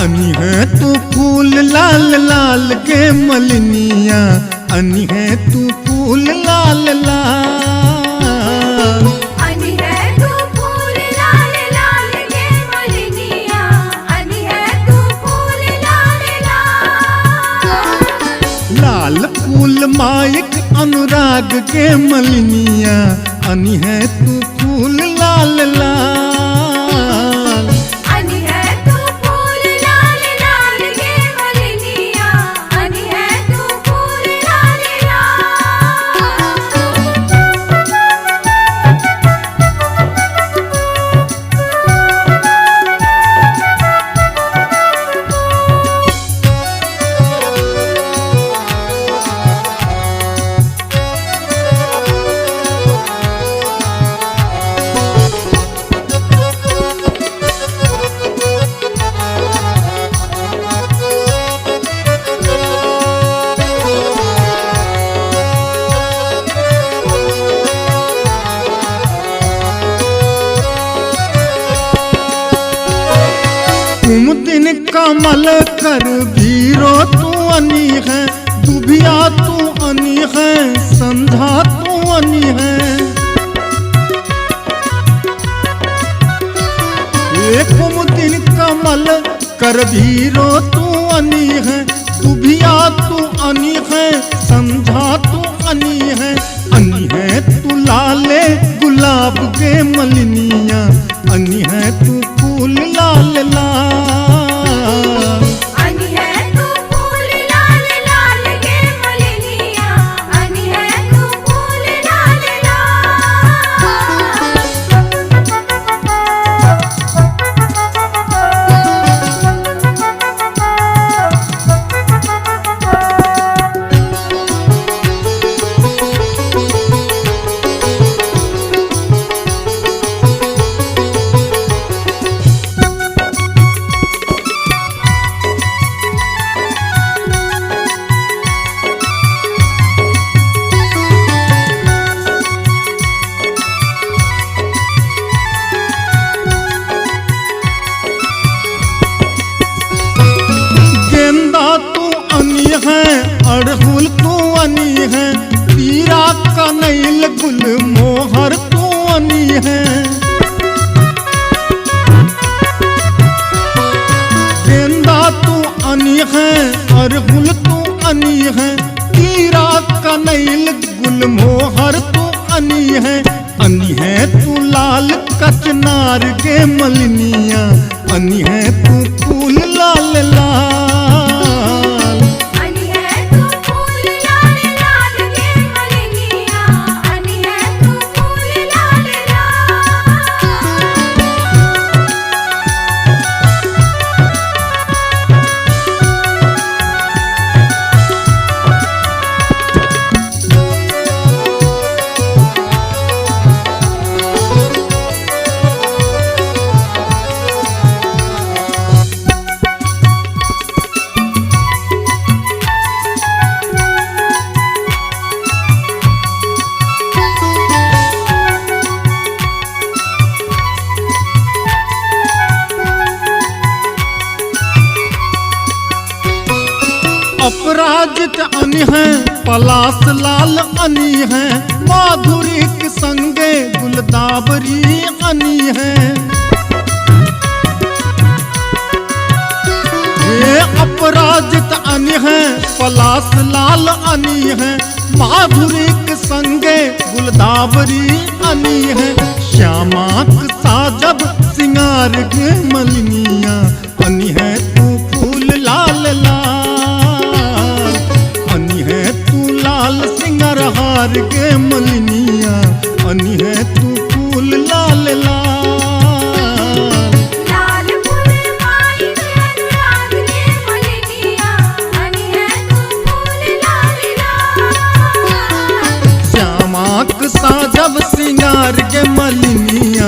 अनि है तू फूल लाल लाल के मलिनिया, अनि है तू फूल लाल लाल। अनि है तू फूल लाल लाल के मलिनिया, अनि है तू फूल लाल लाल। लाल फूल मायक अनुराग के मलिनिया, अनि है तू फूल लाल लाल। अनि है तू फूल लाल लाल के मलिनिया, अनि है तू फूल लाल कुमुदिन कमल कर भीरो तू अनि है, दुबिया तू अनि है, संधा तू अनि है। कुमुदिन कमल कर भीरो तू अनि है, दुबिया तू अनि है, संधा तू अनि है। अनि है तू लाले गुलाब के मलिनिया, अनि है तू फूल लाल लाल। अनि है तू फूल लाल लाल के मलिनिया, अनि है तू फूल लाल गेंदा तू अनि है, अड़हुल तू अनि है, तीरा कनैल गुल मोहर तू अनि है। गेंदा तू अनि है, अड़हुल तू अनि है, तीरा कनैल गुल मोहर तू अनि है। अनि है तू लाल कचनार के मलिनिया, अनि है तू फूल लाल लाल। अनि है तू फूल लाल लाल के मलिनिया, अनि है तू फूल लाल अपराजित अनि है, पलास लाल अनि है, माधुरी के संगे गुलदाबरी अनि है। ये अपराजित अनि है, पलास लाल अनि है, माधुरी के संगे गुलदाबरी अनि है। श्यामाक साजब सिंगार के मलिनिया, अनि है तू फूल लाल लाल। अनि है तू लाल सिंगार हार के मलिनिया, अनि है तू फूल लाल लाल। लाल फूल मायक अनुराग के मलिनिया, अनि है तू फूल लाल लाल। श्यामाक साजब सिंगार प्यार के मलिनिया